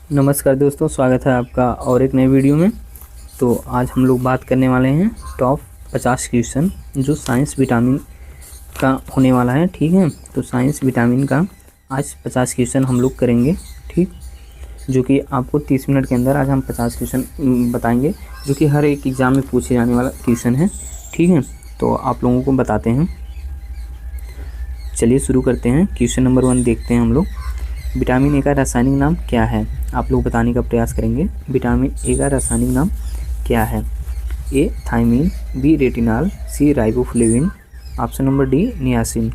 नमस्कार दोस्तों, स्वागत है आपका और एक नए वीडियो में। तो आज हम लोग बात करने वाले हैं टॉप 50 क्वेश्चन जो साइंस विटामिन का होने वाला है। ठीक है, तो साइंस विटामिन का आज 50 क्वेश्चन हम लोग करेंगे। ठीक, जो कि आपको 30 मिनट के अंदर आज हम 50 क्वेश्चन बताएंगे, जो कि हर एक एग्ज़ाम में पूछे जाने वाला क्वेश्चन है। ठीक है, तो आप लोगों को बताते हैं। चलिए शुरू करते हैं। क्वेश्चन नंबर 1 देखते हैं हम लोग। विटामिन ए का रासायनिक नाम क्या है? आप लोग बताने का प्रयास करेंगे। विटामिन ए का रासायनिक नाम क्या है? A thiamine, B retinol, C riboflavin, option number D niacin.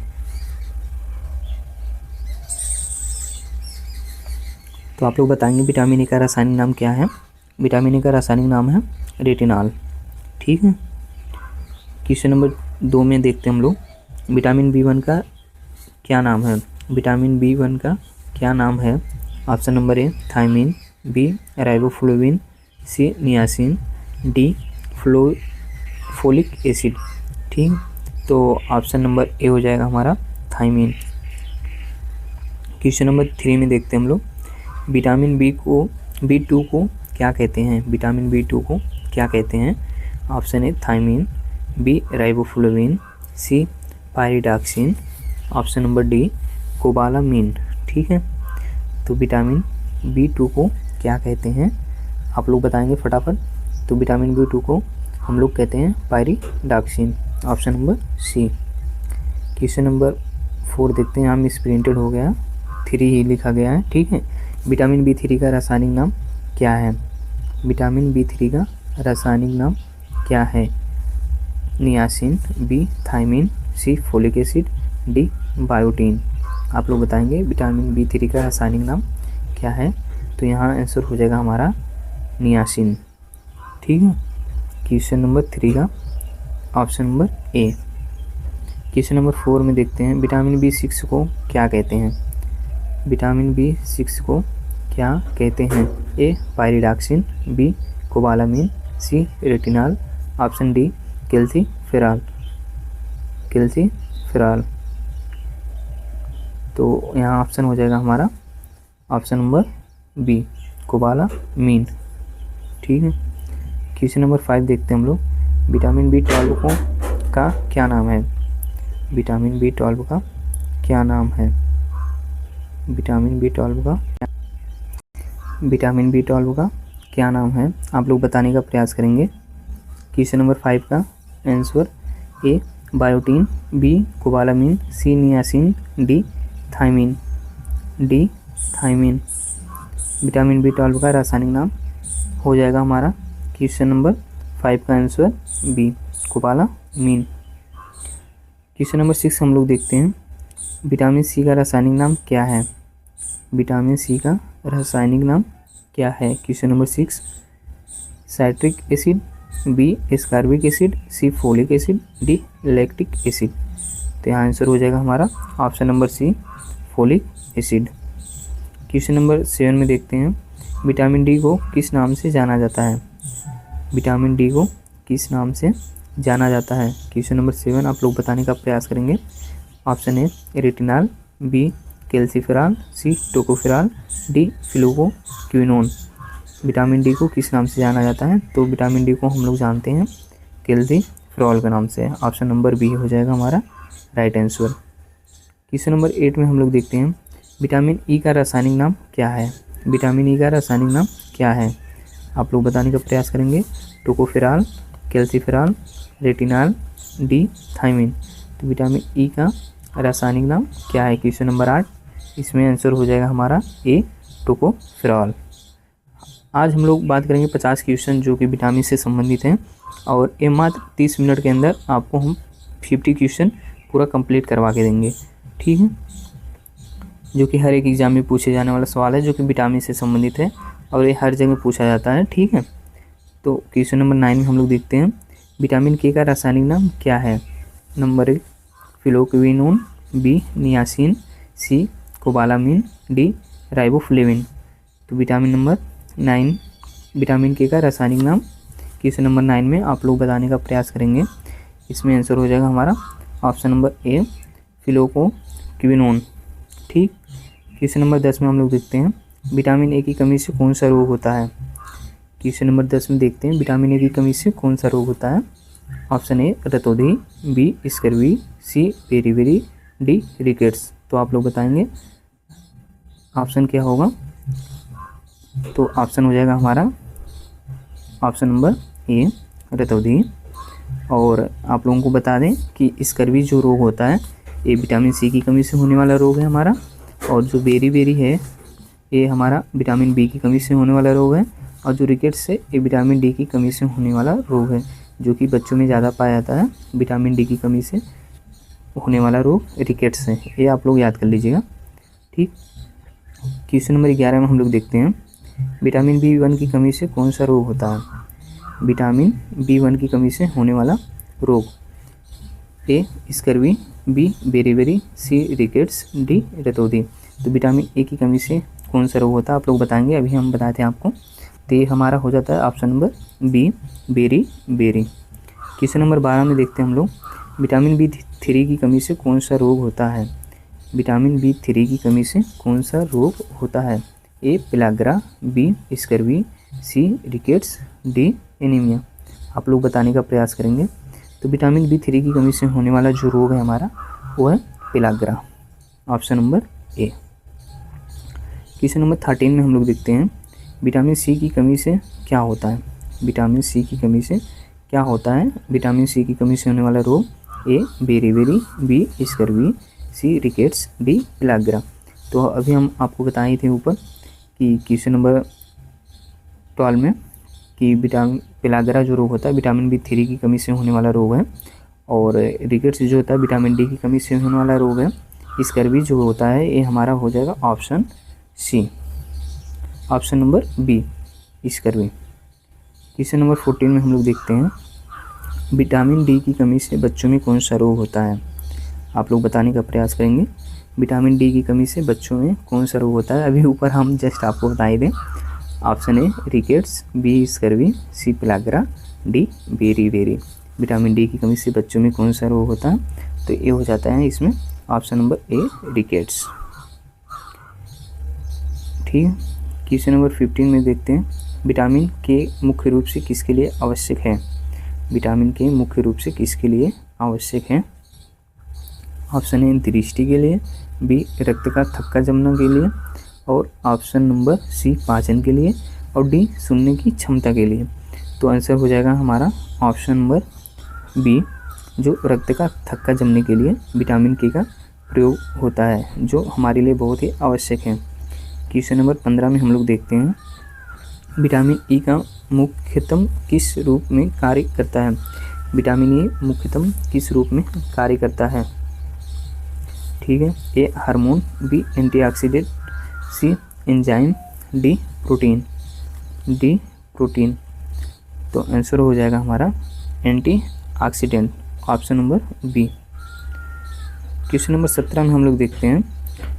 तो आप लोग बताएंगे विटामिन ए का रासायनिक नाम क्या है। विटामिन ए का रासायनिक नाम है रेटिनॉल। ठीक है, क्वेश्चन नंबर 2 में देखते हैं हम लोग। विटामिन बी1 का क्या नाम है? विटामिन बी1 का क्या नाम है? Option number A thiamine, B riboflavin, C niacin, D folic acid. ठीक, तो ऑप्शन नंबर ए हो जाएगा हमारा थायमिन। क्वेश्चन नंबर 3 में देखते हैं हम लोग। विटामिन बी2 को क्या कहते हैं? विटामिन बी2 को क्या कहते हैं? Option A thiamine, B riboflavin, C pyridoxine, option number D cobalamin. ठीक है, तो विटामिन बी2 को क्या कहते हैं? आप लोग बताएंगे फटाफट। तो विटामिन बी2 को हम लोग कहते हैं pyridoxine, option number C. Question number 4 देखते हैं। यहाँ मिस प्रिंटेड हो गया, 3 ही लिखा गया है। ठीक है, विटामिन बी3 का रासायनिक नाम क्या है? विटामिन बी3 का रासायनिक नाम क्या है? नियासिन, बी थायमिन, सी फोलिक एसिड, डी बायोटीन। आप लोग बताएंगे विटामिन बी3 का रासायनिक नाम क्या है। तो यहाँ आंसर हो जाएगा हमारा नियासिन। ठीक है, क्वेश्चन नंबर 3 का ऑप्शन नंबर ए। क्वेश्चन नंबर 4 में देखते हैं। विटामिन बी6 को क्या कहते हैं? विटामिन बी6 को क्या कहते हैं? ए पायरिडॉक्सिन, बी कोबालामिन, सी रेटिनॉल, ऑप्शन डी कैल्सीफेरॉल। तो यहाँ ऑप्शन हो जाएगा हमारा ऑप्शन नंबर बी कोबालामिन। ठीक है, क्वेश्चन नंबर 5 देखते हैं हम लोग। विटामिन बी12 का क्या नाम है? विटामिन बी12 का क्या नाम है? विटामिन बी12 का क्या नाम है? आप लोग बताने का प्रयास करेंगे। क्वेश्चन नंबर 5 का answer A biotin, B cobalamin, C niacin, D thiamine. Vitamin बी12 का रासायनिक नाम हो जाएगा हमारा क्वेश्चन नंबर 5 का answer B cobalamin. Question number 6 हम लोग देखते हैं। विटामिन सी का रासायनिक नाम क्या है? विटामिन सी का रासायनिक नाम क्या है? Question number 6 citric acid, B ascorbic acid, C folic acid, D lactic acid. तो यहाँ आंसर हो जाएगा हमारा option number C folic acid. Question number 7 में देखते हैं। विटामिन डी को किस नाम से जाना जाता है? विटामिन डी को किस नाम से जाना जाता है? क्वेश्चन नंबर 7 आप लोग बताने का प्रयास करेंगे। Option A retinol, B calciferol, C tocopherol, D phylloquinone. Vitamin D को किस नाम से जाना जाता है? तो विटामिन डी को हम लोग जानते हैं कैल्सीफेरॉल के नाम से। ऑप्शन नंबर बी हो जाएगा हमारा राइट आंसर। क्वेश्चन नंबर 8 में हम लोग देखते हैं। विटामिन ई का रासायनिक नाम क्या है? विटामिन ई का रासायनिक नाम क्या है? आप लोग बताने का प्रयास करेंगे। Tocopherol, calciferol, retinol, D thiamine. तो विटामिन ई का रासायनिक नाम क्या है? क्वेश्चन नंबर 8, इसमें आंसर हो जाएगा हमारा ए टोकोफेरॉल। आज हम लोग बात करेंगे 50 क्वेश्चन जो कि विटामिन से संबंधित हैं, और ये मात्र 30 मिनट के अंदर आपको हम 50 क्वेश्चन पूरा कंप्लीट करवा के देंगे। ठीक है, जो कि हर एक एग्ज़ाम में पूछे जाने वाला सवाल है, जो कि विटामिन से संबंधित है और ये हर जगह पूछा जाता है। ठीक है, तो क्वेश्चन नंबर 9 में हम लोग देखते हैं। विटामिन के का रासायनिक नाम क्या है? Number A phylloquinone, B niacin, C cobalamin, D riboflavin. तो विटामिन के का रासायनिक नाम क्वेश्चन नंबर 9 में आप लोग बताने का प्रयास करेंगे। इसमें आंसर हो जाएगा हमारा ऑप्शन नंबर ए फ्लूकोक्विनोन। ठीक, क्वेश्चन नंबर 10 में हम लोग देखते हैं। विटामिन ए की कमी से कौन सा रोग होता है? क्वेश्चन नंबर 10 में देखते हैं, विटामिन ए की कमी से कौन सा रोग होता है? ऑप्शन ए रतौंधी, B scurvy, C beriberi, D rickets. तो आप लोग बताएंगे ऑप्शन क्या होगा। तो ऑप्शन हो जाएगा हमारा ऑप्शन नंबर ए रतौंधी। और आप लोगों को बता दें कि स्कर्वी जो रोग होता है ये विटामिन सी की कमी से होने वाला रोग है हमारा, और जो बेरीबेरी है ये हमारा विटामिन बी की कमी से होने वाला रोग है, और जो रिकेट्स है ये विटामिन डी की कमी से होने वाला रोग है, जो कि बच्चों में ज़्यादा पाया जाता है। विटामिन डी की कमी से होने वाला रोग रिकेट्स है, ये आप लोग याद कर लीजिएगा। ठीक, क्वेश्चन नंबर 11 में हम लोग देखते हैं, विटामिन B1 की कमी से कौन सा रोग होता है? विटामिन B1 की कमी से होने वाला रोग, ए स्कर्वी, बी बेरीबेरी, सी रिकेट्स, डी रतौंधी। तो विटामिन ए की कमी से कौन सा रोग होता है आप लोग बताएंगे, अभी हम बताए थे आपको। तो ये हमारा हो जाता है option number B beriberi. Question number 12 में देखते हैं हम लोग, विटामिन B3 की कमी से कौन सा रोग होता है? विटामिन B3 की कमी से कौन सा रोग होता है? ए पेलाग्रा, बी स्कर्वी, सी रिकेट्स, डी एनीमिया। आप लोग बताने का प्रयास करेंगे। तो विटामिन B3 की कमी से होने वाला जो रोग है हमारा वो है पेलाग्रा, ऑप्शन नंबर ए। क्वेश्चन नंबर 13 में हम लोग देखते हैं, विटामिन सी की कमी से क्या होता है? विटामिन सी की कमी से क्या होता है? विटामिन सी की कमी से होने वाला रोग, ए बेरीबेरी, बी स्कर्वी, सी रिकेट्स, डी पेलाग्रा। तो अभी हम आपको बताए थे ऊपर कि क्वेश्चन नंबर 12 में कि पेलाग्रा जो रोग होता है विटामिन B3 की कमी से होने वाला रोग है, और रिकेट्स जो होता है विटामिन डी की कमी से होने वाला रोग है। स्कर्वी जो होता है ये हमारा हो जाएगा option C, option number B scurvy. Question number 14 में हम लोग देखते हैं, विटामिन डी की कमी से बच्चों में कौन सा रोग होता है? आप लोग बताने का प्रयास करेंगे, विटामिन डी की कमी से बच्चों में कौन सा रोग होता है। अभी ऊपर हम जस्ट आपको बताए दें, option A rickets, B scurvy, C pellagra, D beriberi. Vitamin D की कमी से बच्चों में कौन सा रोग होता है? तो ये हो जाता है इसमें ऑप्शन नंबर ए रिकेट्स। ठीक है, क्वेश्चन नंबर 15 में देखते हैं, विटामिन के मुख्य रूप से किसके लिए आवश्यक है? विटामिन के मुख्य रूप से किसके लिए आवश्यक है? ऑप्शन ए दृष्टि के लिए, बी रक्त का थक्का जमने के लिए, और ऑप्शन नंबर सी पाचन के लिए, और डी सुनने की क्षमता के लिए। तो आंसर हो जाएगा हमारा ऑप्शन नंबर बी, जो रक्त का थक्का जमने के लिए विटामिन के का प्रयोग होता है, जो हमारे लिए बहुत ही आवश्यक है। क्वेश्चन नंबर 15 में हम लोग देखते हैं, विटामिन ई का मुख्यतम किस रूप में कार्य करता है? विटामिन ई मुख्यतम किस रूप में कार्य करता है? ठीक है, A hormone, B antioxidant, C enzyme, D protein, D protein. तो आंसर हो जाएगा हमारा antioxidant, option number B. Question number 17 में हम लोग देखते हैं,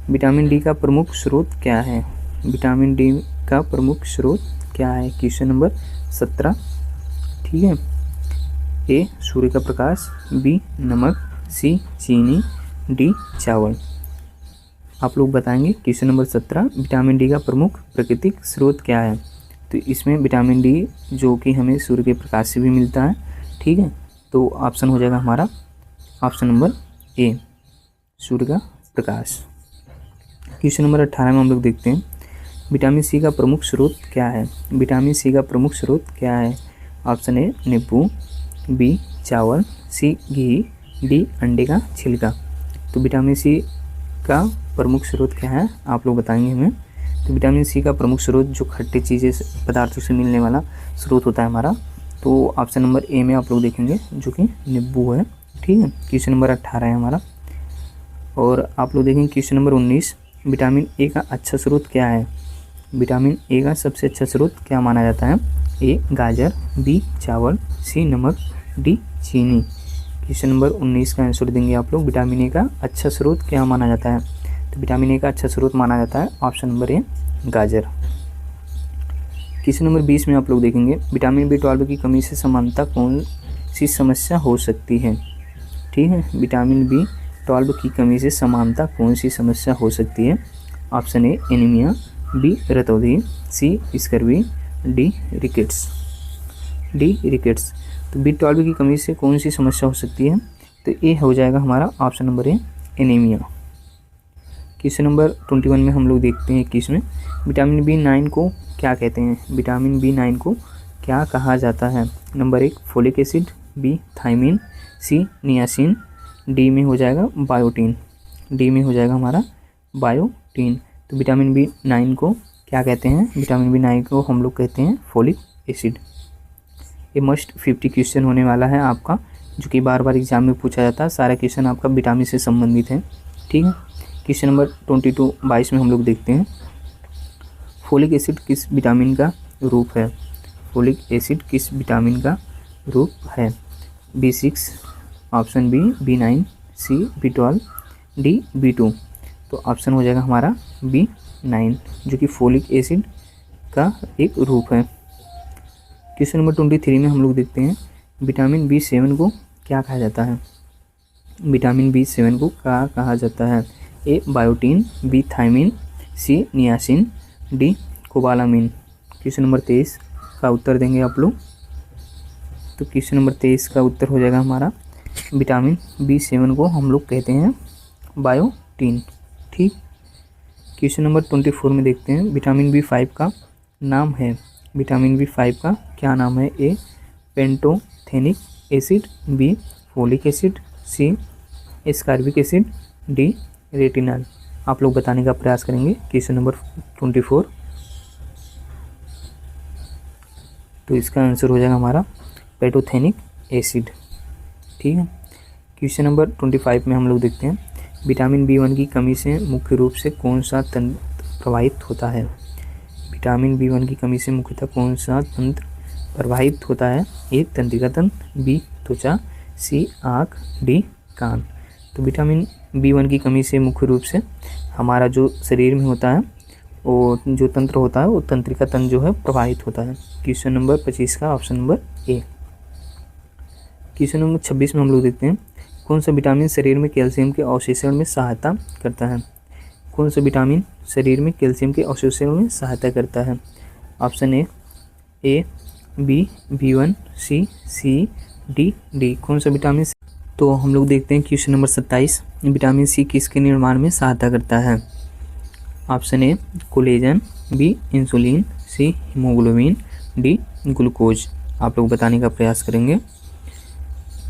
विटामिन डी का प्रमुख स्रोत क्या है? विटामिन डी का प्रमुख स्रोत क्या है? Question number 17। ठीक है, ए सूर्य का प्रकाश, बी नमक, सी चीनी, डी चावल। आप लोग बताएंगे क्वेश्चन नंबर 17, विटामिन डी का प्रमुख प्राकृतिक स्रोत क्या है? तो इसमें विटामिन डी जो कि हमें सूर्य के प्रकाश से भी मिलता है। ठीक है, तो ऑप्शन हो जाएगा हमारा ऑप्शन नंबर ए सूर्य का प्रकाश। क्वेश्चन नंबर 18 में हम लोग देखते हैं, विटामिन सी का प्रमुख स्रोत क्या है? विटामिन सी का प्रमुख स्रोत क्या है? ऑप्शन ए नींबू, बी चावल, सी घी, डी अंडे का छिलका। तो विटामिन सी का प्रमुख स्रोत क्या है आप लोग बताएंगे हमें। तो विटामिन सी का प्रमुख स्रोत जो खट्टी चीज़ें पदार्थों से मिलने वाला स्रोत होता है हमारा, तो ऑप्शन नंबर ए में आप लोग देखेंगे जो कि नींबू है। ठीक है, क्वेश्चन नंबर 18 है हमारा। और आप लोग देखेंगे क्वेश्चन नंबर 19, विटामिन ए का अच्छा स्रोत क्या है? विटामिन ए का सबसे अच्छा स्रोत क्या माना जाता है? ए गाजर, बी चावल, सी नमक, डी चीनी। क्वेश्चन नंबर 19 का आंसर देंगे आप लोग, विटामिन ए का अच्छा स्रोत क्या माना जाता है? तो विटामिन ए का अच्छा स्रोत माना जाता है ऑप्शन नंबर ए गाजर। क्वेश्चन नंबर 20 में आप लोग देखेंगे, विटामिन B12 की कमी से समानता कौन सी समस्या हो सकती है? ठीक है, विटामिन B12 की कमी से समानता कौन सी समस्या हो सकती है? ऑप्शन ए एनीमिया, बी रतौंधी, सी स्कर्वी, डी रिकेट्स। तो B12 की कमी से कौन सी समस्या हो सकती है? तो ये हो जाएगा हमारा ऑप्शन नंबर ए, एनीमिया। क्वेश्चन नंबर 21 में हम लोग देखते हैं 21 में, विटामिन B9 को क्या कहते हैं? विटामिन B9 को क्या कहा जाता है? Number 1 folic acid, B thiamine, C niacin, D में हो जाएगा बायोटीन। डी में हो जाएगा हमारा बायोटीन। तो विटामिन B9 को क्या कहते हैं? विटामिन B9 को हम लोग कहते हैं फोलिक एसिड। ये मस्ट 50 क्वेश्चन होने वाला है आपका, जो कि बार बार एग्जाम में पूछा जाता है। सारा क्वेश्चन आपका विटामिन से संबंधित है, ठीक है। क्वेश्चन नंबर 22 में हम लोग देखते हैं, फोलिक एसिड किस विटामिन का रूप है? फोलिक एसिड किस विटामिन का रूप है? B6, ऑप्शन बी B9, सी B12, डी B2। तो ऑप्शन हो जाएगा हमारा B9, जो कि फोलिक एसिड का एक रूप है। क्वेश्चन नंबर 23 में हम लोग देखते हैं, विटामिन B7 को क्या कहा जाता है? विटामिन B7 को क्या कहा जाता है? A biotin, B thiamine, C niacin, D cobalamin. Question number 23 का उत्तर देंगे आप लोग। तो क्वेश्चन नंबर 23 का उत्तर हो जाएगा हमारा, विटामिन B7 को हम लोग कहते हैं बायोटीन, ठीक। क्वेश्चन नंबर 24 में देखते हैं, विटामिन B5 का नाम है। विटामिन B5 का क्या नाम है? A pantothenic acid, B folic acid, C ascorbic acid, D retinal. आप लोग बताने का प्रयास करेंगे। क्वेश्चन नंबर 24, तो इसका आंसर हो जाएगा हमारा पेंटोथेनिक एसिड, ठीक है। क्वेश्चन नंबर 25 में हम लोग देखते हैं, विटामिन B1 की कमी से मुख्य रूप से कौन सा तंत्र प्रभावित होता है? विटामिन B1 की कमी से मुख्यतः कौन सा तंत्र प्रभावित होता है? ए तंत्रिका तंत्र, बी त्वचा, सी आँख, डी कान। तो विटामिन B1 की कमी से मुख्य रूप से हमारा जो शरीर में होता है, वो जो तंत्र होता है, वो तंत्रिका तंत्र जो है प्रभावित होता है। क्वेश्चन नंबर 25 का ऑप्शन नंबर ए। क्वेश्चन नंबर 26 में हम लोग देखते हैं, कौन सा विटामिन शरीर में कैल्शियम के अवशोषण में सहायता करता है? कौन सा विटामिन शरीर में कैल्शियम के अवशोषण में सहायता करता है? Option A B B1, C D. कौन सा विटामिन? तो हम लोग देखते हैं क्वेश्चन नंबर 27, विटामिन सी किसके निर्माण में सहायता करता है? Option A collagen, B insulin, C haemoglobin, D glucose. आप लोग बताने का प्रयास करेंगे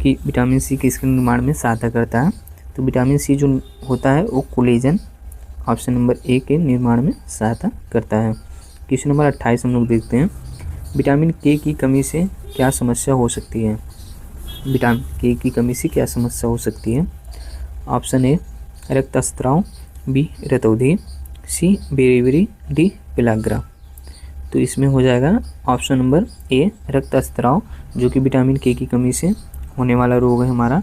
कि विटामिन सी किसके निर्माण में सहायता करता है। तो विटामिन सी जो होता है वो कोलेजन, ऑप्शन नंबर ए के निर्माण में सहायता करता है। क्वेश्चन नंबर 28 हम लोग देखते हैं, विटामिन के की कमी से क्या समस्या हो सकती है? विटामिन के की कमी से क्या समस्या हो सकती है? ऑप्शन ए रक्तस्राव, बी रतौंधी, सी बेरीबेरी, डी पेलाग्रा। तो इसमें हो जाएगा ऑप्शन नंबर ए रक्तस्राव, जो कि विटामिन के की कमी से होने वाला रोग है हमारा।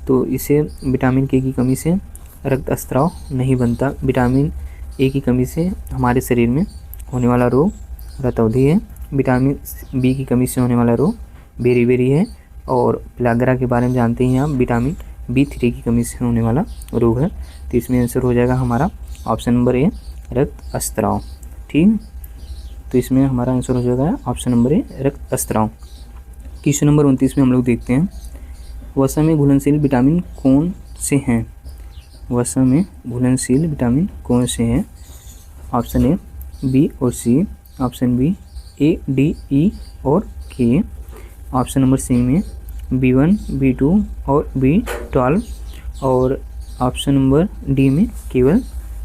तो इसे विटामिन के की कमी से रक्तस्राव नहीं बनता। विटामिन ए की कमी से हमारे शरीर में होने वाला रोग रतौंधी है। विटामिन बी की कमी से होने वाला रोग बेरीबेरी है। और पेलाग्रा के बारे में जानते हैं आप, विटामिन B3 की कमी से होने वाला रोग है। तो इसमें आंसर हो जाएगा हमारा ऑप्शन नंबर ए रक्तस्राव, ठीक। तो इसमें हमारा आंसर हो जाएगा ऑप्शन नंबर ए रक्तस्राव। क्वेश्चन नंबर 29 में हम लोग देखते हैं, वसा में घुलनशील विटामिन कौन से हैं? वसा में घुलनशील विटामिन कौन से हैं? ऑप्शन ए बी और C, option B A D E और के, ऑप्शन नंबर सी में B1, B2 और B12 और ऑप्शन नंबर डी में केवल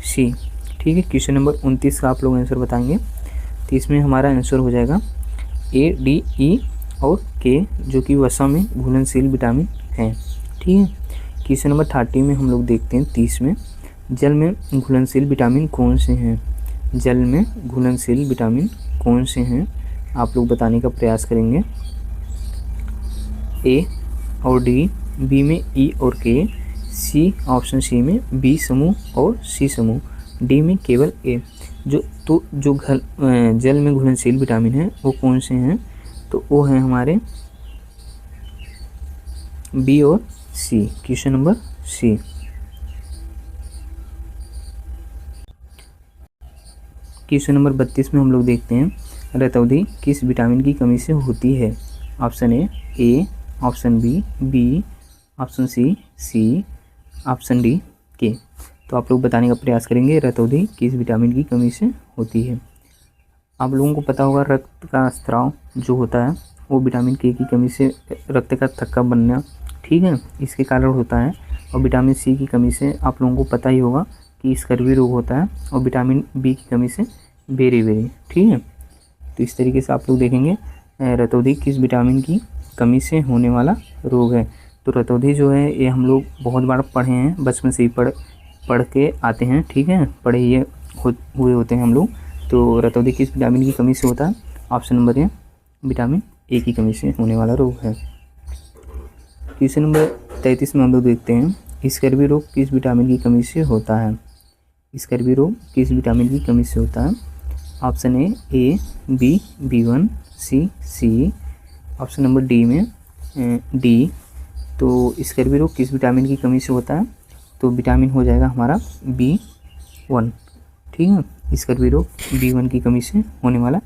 सी, ठीक है। क्वेश्चन नंबर 29 का आप लोग आंसर बताएंगे। तो इसमें हमारा आंसर हो जाएगा ए डी ई और के, जो कि वसा में घुलनशील विटामिन हैं, ठीक है। क्वेश्चन नंबर 30 में हम लोग देखते हैं 30 में, जल में घुलनशील विटामिन कौन से हैं? जल में घुलनशील विटामिन कौन से हैं? आप लोग बताने का प्रयास करेंगे। ए और डी, बी में ई और के, सी ऑप्शन सी में बी समूह और सी समूह, डी में केवल ए। जो जल में घुलनशील विटामिन है वो कौन से हैं? तो वो हैं हमारे बी और C. Question number C. Question number 32 में हम लोग देखते हैं रतौंधी किस विटामिन की कमी से होती है। Option A, option B, option C, option D के। तो आप लोग बताने का प्रयास करेंगे रतौंधी किस विटामिन की कमी से होती है। आप लोगों को पता होगा रक्त का स्राव जो होता है वो विटामिन के की कमी से रक्त का थक्का बनना, ठीक है, इसके कारण होता है। और विटामिन सी की कमी से आप लोगों को पता ही होगा कि स्कर्वी रोग होता है। और विटामिन बी की कमी से बेरी, ठीक है। तो इस तरीके से आप लोग देखेंगे रतौंधी किस विटामिन की कमी से होने वाला रोग है। तो रतौंधी जो है ये हम लोग बहुत बार पढ़े हैं, बचपन से ही पढ़ के आते हैं, ठीक है, पढ़े हुए होते हैं हम लोग। तो रतौंधी किस विटामिन की कमी से होता है। Option number A, vitamin A की कमी से होने वाला रोग है। क्वेश्चन नंबर 33 में हम लोग देखते हैं स्कर्वी रोग किस विटामिन की कमी से होता है। स्कर्वी रोग किस विटामिन की कमी से होता है। Option A B, B1, C. Option number D में डी। तो स्कर्वी रोग किस विटामिन की कमी से होता है। तो विटामिन हो जाएगा हमारा B1, ठीक है। स्कर्वी रोग B1 की कमी से होने वाला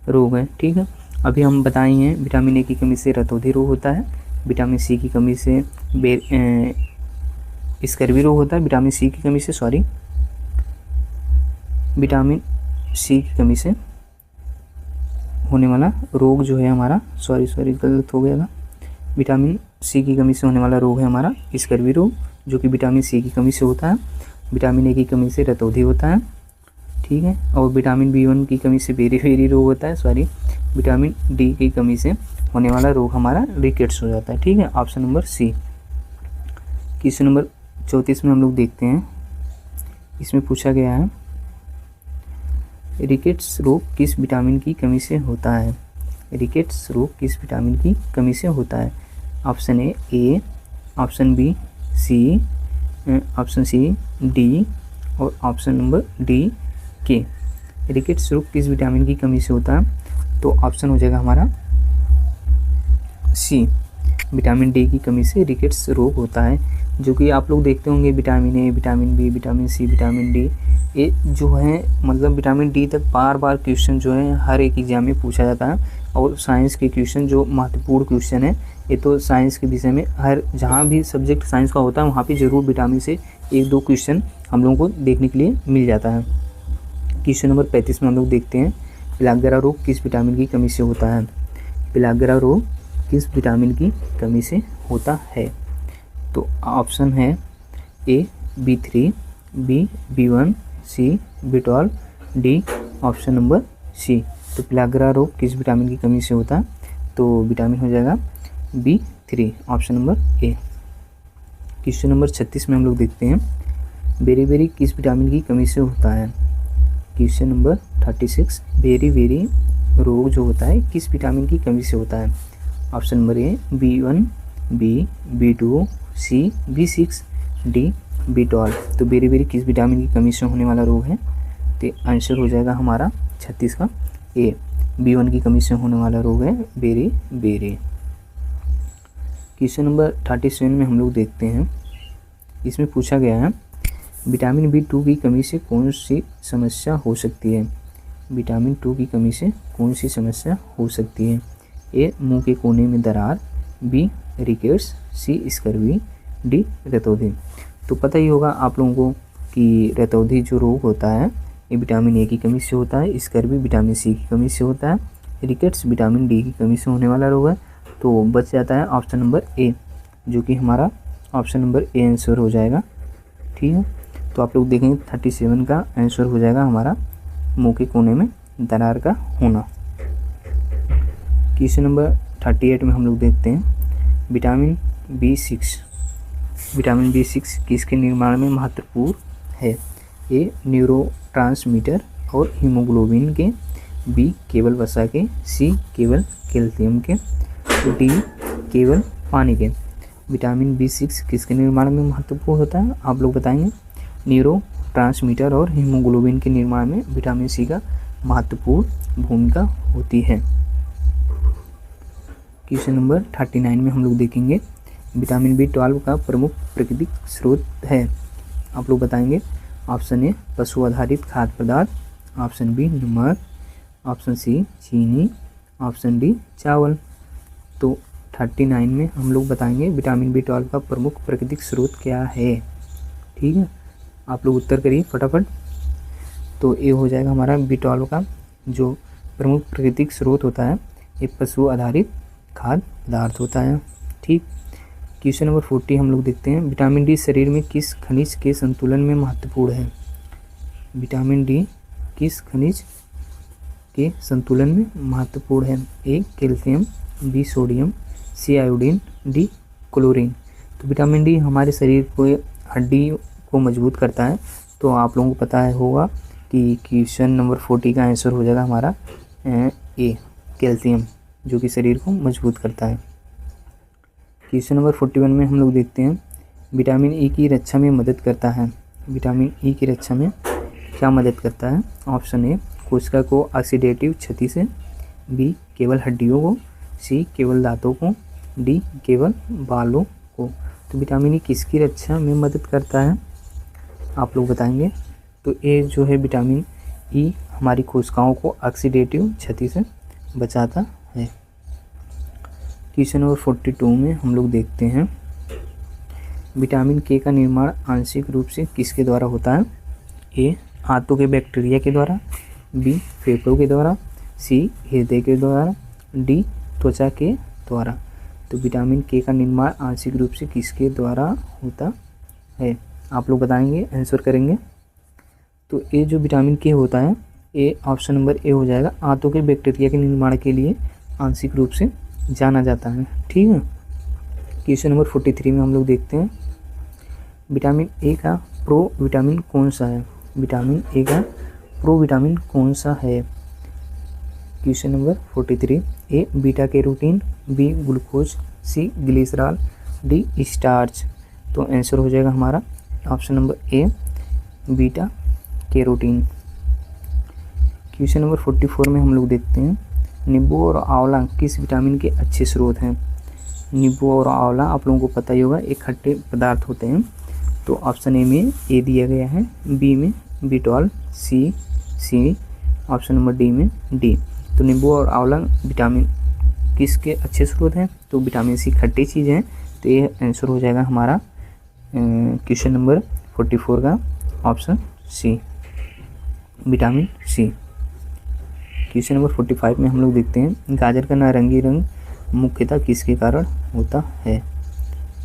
रोग है, ठीक है। अभी हम बताए हैं विटामिन ए की कमी से रतौंधी रोग होता है, विटामिन सी की कमी से स्कर्वी रोग होता है, विटामिन सी की कमी से होने वाला रोग जो है हमारा, गलत हो गया था। विटामिन सी की कमी से होने वाला रोग है हमारा स्कर्वी रोग, जो कि विटामिन सी की कमी से होता है। विटामिन ए की कमी से रतौंधी होता है, ठीक है। और विटामिन B1 की कमी से बेरी रोग होता है, विटामिन डी की कमी से होने वाला रोग हमारा रिकेट्स हो जाता है, ठीक है। Option number C. Question number 34 में हम लोग देखते हैं, इसमें पूछा गया है रिकेट्स रोग किस विटामिन की कमी से होता है। रिकेट्स रोग किस विटामिन की कमी से होता है। Option A, option B, C, option C, D और ऑप्शन नंबर डी के। रिकेट्स रोग किस विटामिन की कमी से होता है। तो ऑप्शन हो जाएगा हमारा सी, विटामिन डी की कमी से रिकेट्स रोग होता है। जो कि आप लोग देखते होंगे vitamin A, vitamin B, vitamin C, vitamin D, ये जो है मतलब विटामिन डी तक बार क्वेश्चन जो है हर एक एग्जाम में पूछा जाता है। और साइंस के क्वेश्चन जो महत्वपूर्ण क्वेश्चन है, ये तो साइंस के विषय में हर जहाँ भी सब्जेक्ट साइंस का होता है वहाँ पे ज़रूर विटामिन से 1-2 क्वेश्चन हम लोगों को देखने के लिए मिल जाता है। क्वेश्चन नंबर 35 में हम लोग देखते हैं पेलाग्रा रोग किस विटामिन की कमी से होता है। पेलाग्रा रोग किस विटामिन की कमी से होता है। तो ऑप्शन है A B3, B B1, C B12, D option number C. तो पेलाग्रा रोग किस विटामिन की कमी से होता है। तो विटामिन हो जाएगा B3, ऑप्शन नंबर ए। क्वेश्चन नंबर 36 में हम लोग देखते हैं बेरी किस विटामिन की कमी से होता है। क्वेश्चन नंबर 36, बेरी रोग जो होता है किस विटामिन की कमी से होता है। Option number A B1, B B2, C B6, D B12। तो बेरी किस विटामिन की कमी से होने वाला रोग है। तो आंसर हो जाएगा हमारा 36 का ए, B1 की कमी से होने वाला रोग है बेरी। क्वेश्चन नंबर 37 में हम लोग देखते हैं, इसमें पूछा गया है विटामिन B2 की कमी से कौन सी समस्या हो सकती है। विटामिन 2 की कमी से कौन सी समस्या हो सकती है। ए मुंह के कोने में दरार, B rickets, C scurvy, D रतौंधी। तो पता ही होगा आप लोगों को कि रतौंधी जो रोग होता है ये विटामिन ए की कमी से होता है, स्कर्वी विटामिन सी की कमी से होता है, रिकेट्स विटामिन डी की कमी से होने वाला रोग है। तो बच जाता है ऑप्शन नंबर ए, जो कि हमारा ऑप्शन नंबर ए आंसर हो जाएगा, ठीक है। तो आप लोग देखेंगे 37 का आंसर हो जाएगा हमारा मुंह के कोने में दरार का होना। क्वेश्चन नंबर 38 में हम लोग देखते हैं विटामिन B6 किसके निर्माण में महत्वपूर्ण है। ए न्यूरोट्रांसमीटर और हीमोग्लोबिन के, बी केवल वसा के, सी केवल कैल्शियम के, डी केवल पानी के। विटामिन B6 किसके निर्माण में महत्वपूर्ण होता है। आप लोग बताएंगे। न्यूरोट्रांसमीटर और हीमोग्लोबिन के निर्माण में विटामिन सी का महत्वपूर्ण भूमिका होती है। क्वेश्चन नंबर 39 में हम लोग देखेंगे विटामिन B12 का प्रमुख प्राकृतिक स्रोत है। आप लोग बताएंगे। ऑप्शन ए पशु आधारित खाद्य पदार्थ, ऑप्शन बी नमक, ऑप्शन सी चीनी, ऑप्शन डी चावल। तो 39 में हम लोग बताएंगे विटामिन बी 12 का प्रमुख प्राकृतिक स्रोत क्या है। ठीक है, आप लोग उत्तर करिए फटाफट। तो ये हो जाएगा हमारा बी 12 का जो प्रमुख प्राकृतिक स्रोत होता है ये पशु आधारित खाद्य पदार्थ होता है। ठीक, क्वेश्चन नंबर 40 हम लोग देखते हैं विटामिन डी शरीर में किस खनिज के संतुलन में महत्वपूर्ण है। विटामिन डी किस खनिज के संतुलन में महत्वपूर्ण है। A calcium, B sodium, C iodine, D chlorine. तो विटामिन डी हमारे शरीर को हड्डी को मजबूत करता है। तो आप लोगों को पता है होगा कि क्वेश्चन नंबर 40 का आंसर हो जाएगा हमारा ए कैल्शियम, जो कि शरीर को मजबूत करता है। क्वेश्चन नंबर 41 में हम लोग देखते हैं विटामिन ई की रक्षा में मदद करता है। विटामिन ई की रक्षा में क्या मदद करता है। ऑप्शन ए कोशिका को ऑक्सीडेटिव क्षति से, बी केवल हड्डियों को, सी केवल दांतों को, डी केवल बालों को। तो विटामिन ई किसकी रक्षा में मदद करता है आप लोग बताएंगे। तो ए जो है विटामिन ई हमारी कोशिकाओं को ऑक्सीडेटिव क्षति से बचाता है। क्वेश्चन नंबर 42 में हम लोग देखते हैं विटामिन के का निर्माण आंशिक रूप से किसके द्वारा होता है। ए आंतों के बैक्टीरिया के द्वारा, बी फेफड़ों के द्वारा, सी हृदय के द्वारा, डी त्वचा के द्वारा। तो विटामिन के का निर्माण आंशिक रूप से किसके द्वारा होता है आप लोग बताएंगे, आंसर करेंगे। तो ये जो विटामिन के होता है ये ऑप्शन नंबर ए हो जाएगा, आंतों के बैक्टीरिया के निर्माण के लिए आंशिक रूप से जाना जाता है। ठीक है, क्वेश्चन नंबर 43 में हम लोग देखते हैं विटामिन ए का प्रो विटामिन कौन सा है। विटामिन ए का प्रो विटामिन कौन सा है। क्वेश्चन नंबर 43 ए बीटा कैरोटीन, बी ग्लूकोज, सी ग्लिसरॉल, डी स्टार्च। तो आंसर हो जाएगा हमारा ऑप्शन नंबर ए बीटा कैरोटीन। क्वेश्चन नंबर 44 में हम लोग देखते हैं नींबू और आंवला किस विटामिन के अच्छे स्रोत हैं। नींबू और आंवला आप लोगों को पता ही होगा एक खट्टे पदार्थ होते हैं। तो ऑप्शन ए में ए दिया गया है, बी में B 12, C option number D में डी। तो नींबू और आंवला विटामिन किसके अच्छे स्रोत हैं। तो विटामिन सी खट्टी चीज़ है। तो ये आंसर हो जाएगा हमारा क्वेश्चन नंबर 44 का option C vitamin C. Question number 45 में हम लोग देखते हैं गाजर का नारंगी रंग मुख्यतः किसके कारण होता है।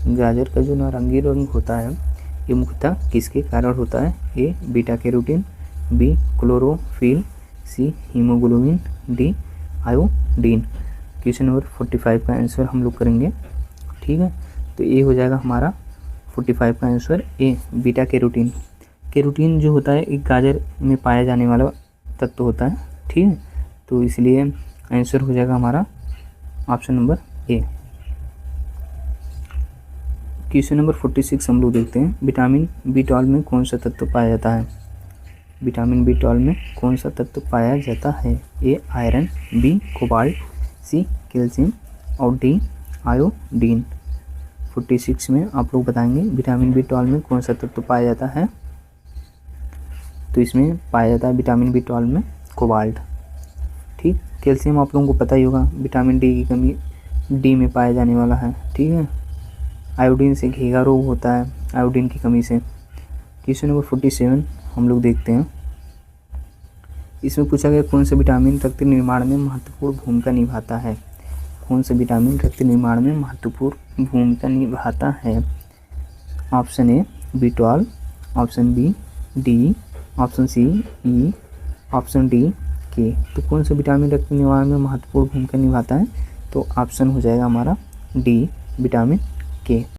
गाजर का जो नारंगी रंग होता है ये मुख्यतः किसके कारण होता है। A beta carotene, B chlorophyll, C haemoglobin, D iodine. Question number 45 का आंसर हम लोग करेंगे। ठीक है, तो ये हो जाएगा हमारा 45 का आंसर ए बीटा कैरोटीन। कैरोटीन जो होता है एक गाजर में पाया जाने वाला तत्व होता है। ठीक है, तो इसलिए आंसर हो जाएगा हमारा ऑप्शन नंबर ए। क्वेश्चन नंबर 46 हम लोग देखते हैं विटामिन बी 12 में कौन सा तत्व पाया जाता है। विटामिन बी 12 में कौन सा तत्व पाया जाता है। A iron, B cobalt, C calcium और डी आयोडीन। 46 में आप लोग बताएंगे विटामिन बी 12 में कौन सा तत्व पाया जाता है। तो इसमें पाया जाता है विटामिन बी 12 में कोबाल्ट। ठीक, कैल्शियम आप लोगों को पता ही होगा विटामिन डी की कमी डी में पाया जाने वाला है। ठीक है, आयोडीन से घेगा रोग होता है आयोडीन की कमी से। क्वेश्चन नंबर 47 हम लोग देखते हैं इसमें पूछा गया कौन सा विटामिन रक्त निर्माण में महत्वपूर्ण भूमिका निभाता है। कौन सा विटामिन रक्त निर्माण में महत्वपूर्ण भूमिका निभाता है। Option A B 12, option B D, option C E, option D के। तो कौन सा विटामिन रक्त निर्माण में महत्वपूर्ण भूमिका निभाता है। तो ऑप्शन हो जाएगा हमारा डी विटामिन के।